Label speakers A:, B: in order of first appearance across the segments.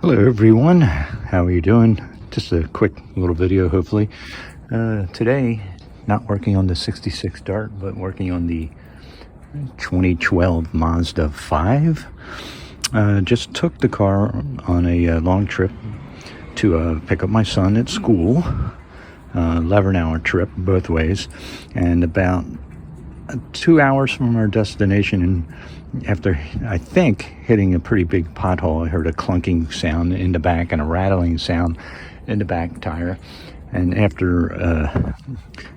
A: Hello everyone, how are you doing? Just a quick little video hopefully. Today, not working on the 66 Dart, but working on the 2012 Mazda 5. Just took the car on a long trip to pick up my son at school. 11-hour trip both ways, and about 2 hours from our destination, and after I think hitting a pretty big pothole, I heard a clunking sound in the back and a rattling sound in the back tire, and after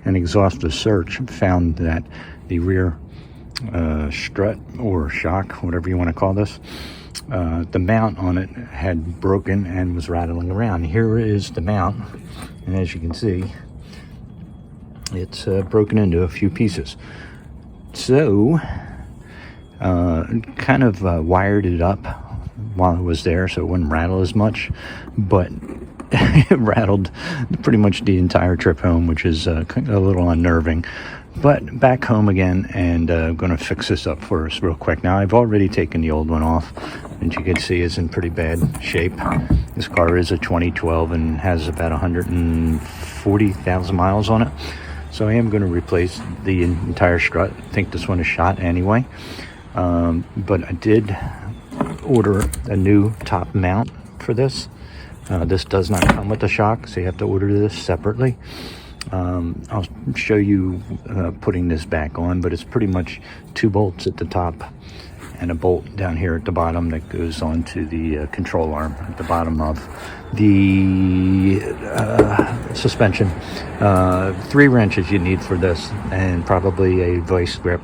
A: an exhaustive search found that the rear strut or shock, whatever you want to call this, the mount on it had broken and was rattling around. Here is the mount, and as you can see, it's broken into a few pieces. So kind of wired it up while it was there so it wouldn't rattle as much, but it rattled pretty much the entire trip home, which is a little unnerving. But back home again, and I'm going to fix this up for us real quick. Now, I've already taken the old one off, and you can see it's in pretty bad shape. This car is a 2012 and has about 140,000 miles on it. So I am going to replace the entire strut. I think this one is shot anyway. But I did order a new top mount for this. This does not come with the shock, so you have to order this separately. I'll show you putting this back on, but it's pretty much 2 bolts at the top and a bolt down here at the bottom that goes onto the control arm at the bottom of the suspension. 3 wrenches you need for this, and probably a vice grip.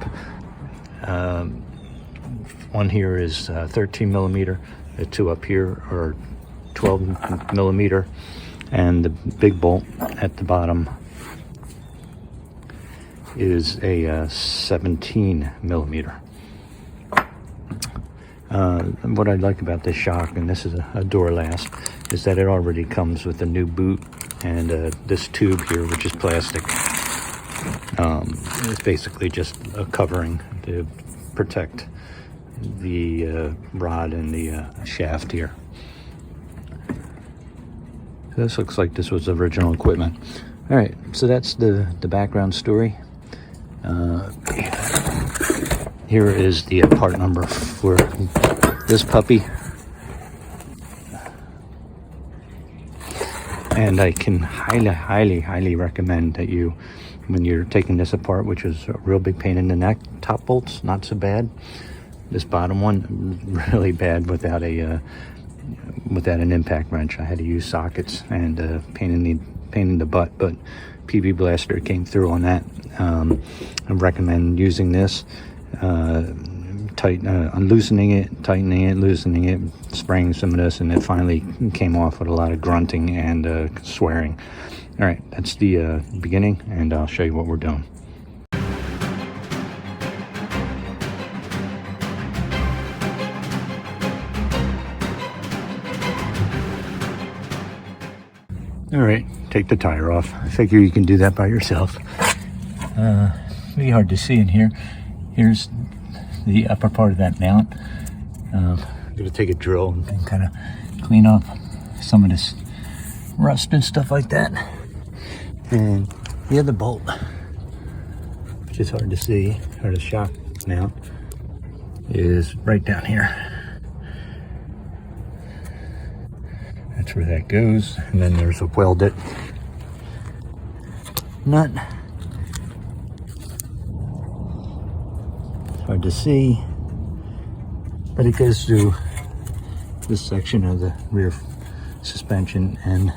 A: One here is 13 millimeter, the 2 up here are 12 millimeter, and the big bolt at the bottom is a 17 millimeter. What I like about this shock, and this is a door last, is that it already comes with a new boot, and this tube here, which is plastic, is basically just a covering to protect the rod and the shaft here. This looks like this was original equipment. All right, so that's the background story. Here is the part number for this puppy, and I can highly recommend that you, when you're taking this apart, which is a real big pain in the neck, top bolts not so bad. This bottom one really bad without an impact wrench. I had to use sockets and pain in the butt, but PB Blaster came through on that. I recommend using this, loosening it, tightening it, loosening it, spraying some of this, and it finally came off with a lot of grunting and swearing. All right, that's the beginning, and I'll show you what we're doing. All right, take the tire off. I figure you can do that by yourself. Pretty hard to see in here. Here's the upper part of that mount. I'm gonna take a drill and kind of clean off some of this rust and stuff like that. And the other bolt, which is hard to see, or the shock mount, is right down here. That's where that goes, and then there's a welded nut. It's hard to see, but it goes through this section of the rear suspension, and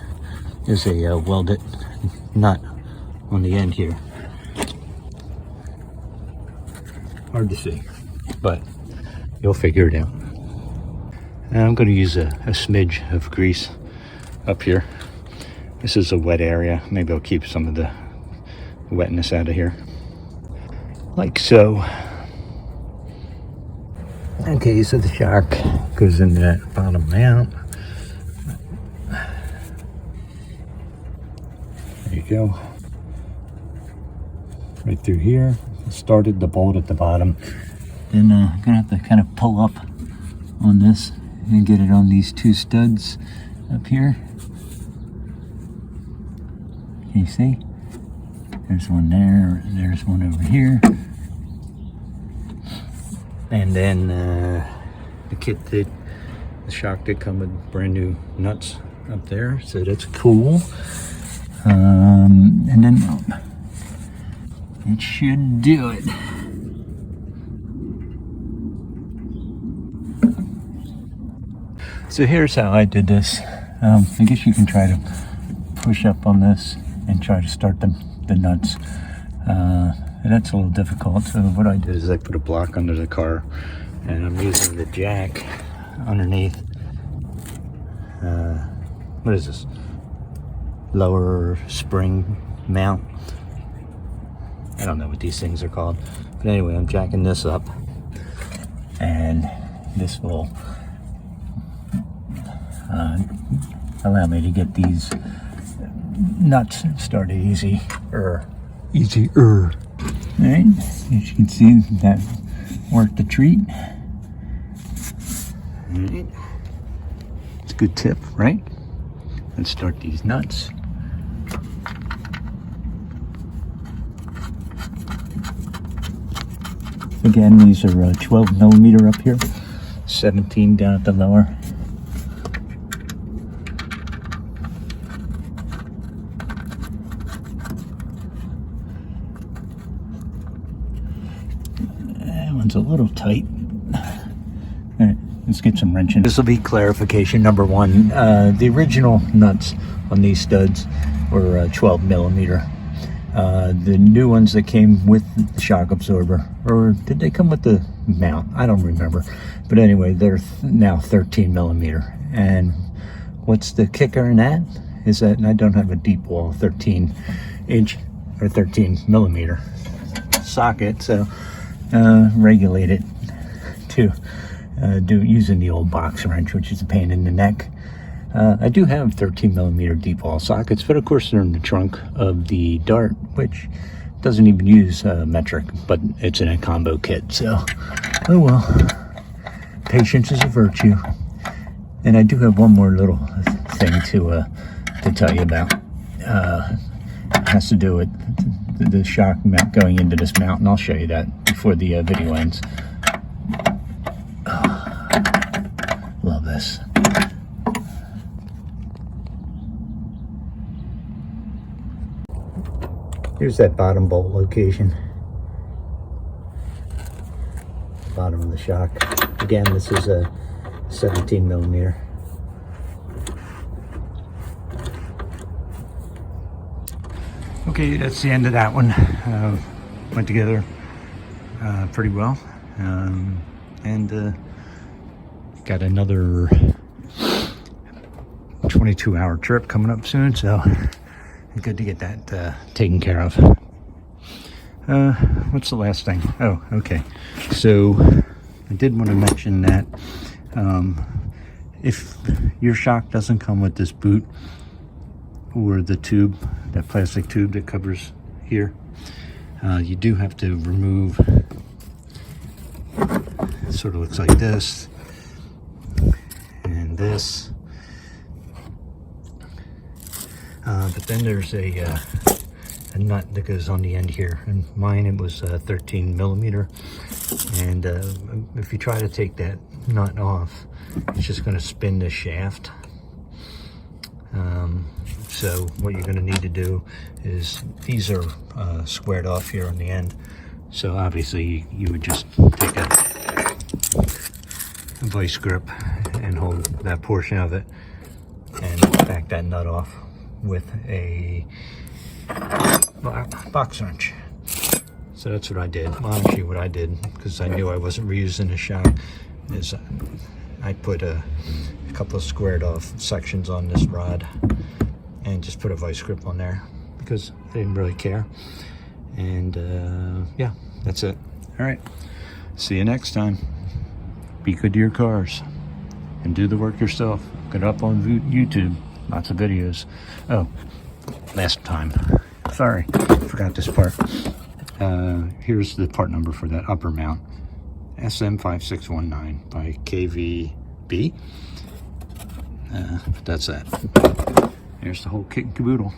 A: there's a welded nut on the end here. Hard to see, but you'll figure it out. And I'm going to use a smidge of grease up here. This is a wet area. Maybe I'll keep some of the wetness out of here, like so. Okay, so the shock goes in that bottom mount. There you go. Right through here. Started the bolt at the bottom. Then I'm gonna have to kind of pull up on this and get it on these two studs up here. Can you see? There's one there, there's one over here. And then the kit did, the shock did come with brand new nuts up there, so that's cool. And then it should do it. So here's how I did this. I guess you can try to push up on this and try to start the nuts. And that's a little difficult. So what I did is I put a block under the car, and I'm using the jack underneath. What is this? Lower spring mount. I don't know what these things are called. But anyway, I'm jacking this up, and this will allow me to get these nuts started easier. Alright, as you can see, that worked a treat. Alright. It's a good tip, right? Let's start these nuts. Again, these are 12 millimeter up here, 17 down at the lower. That one's a little tight. All right, let's get some wrenching. This will be clarification number one. The original nuts on these studs were 12 millimeter. The new ones that came with the shock absorber, or did they come with the mount? I don't remember. But anyway, they're now 13 millimeter. And what's the kicker in that? Is that I don't have a deep wall 13 inch or 13 millimeter socket, so regulate it to do using the old box wrench, which is a pain in the neck. I do have 13 millimeter deep wall sockets, but of course they're in the trunk of the Dart, which doesn't even use metric, but it's in a combo kit. So, oh well, patience is a virtue. And I do have one more little thing to tell you about. It has to do with the shock mount going into this mount, and I'll show you that before the video ends. Oh, love this. Here's that bottom bolt location. Bottom of the shock. Again, this is a 17 millimeter. Okay, that's the end of that one. Went together pretty well. And got another 22-hour trip coming up soon, so good to get that taken care of. What's the last thing? Oh, okay. So I did want to mention that if your shock doesn't come with this boot or the tube, that plastic tube that covers here, you do have to remove. It sort of looks like this and this. But then there's a nut that goes on the end here, and mine it was 13 millimeter. And if you try to take that nut off, it's just going to spin the shaft. So what you're going to need to do is, these are squared off here on the end. So obviously you would just take a vice grip and hold that portion of it and back that nut off with a box wrench. So that's what I did. Well, actually what I did, because I knew I wasn't reusing the shock, is I put a couple of squared off sections on this rod and just put a vice grip on there because I didn't really care. And yeah, that's it. All right, see you next time. Be good to your cars and do the work yourself. Get up on YouTube. Lots of videos. Oh, last time. Sorry, forgot this part. Here's the part number for that upper mount. SM5619 by KV be. But that's that. Here's the whole kit and caboodle.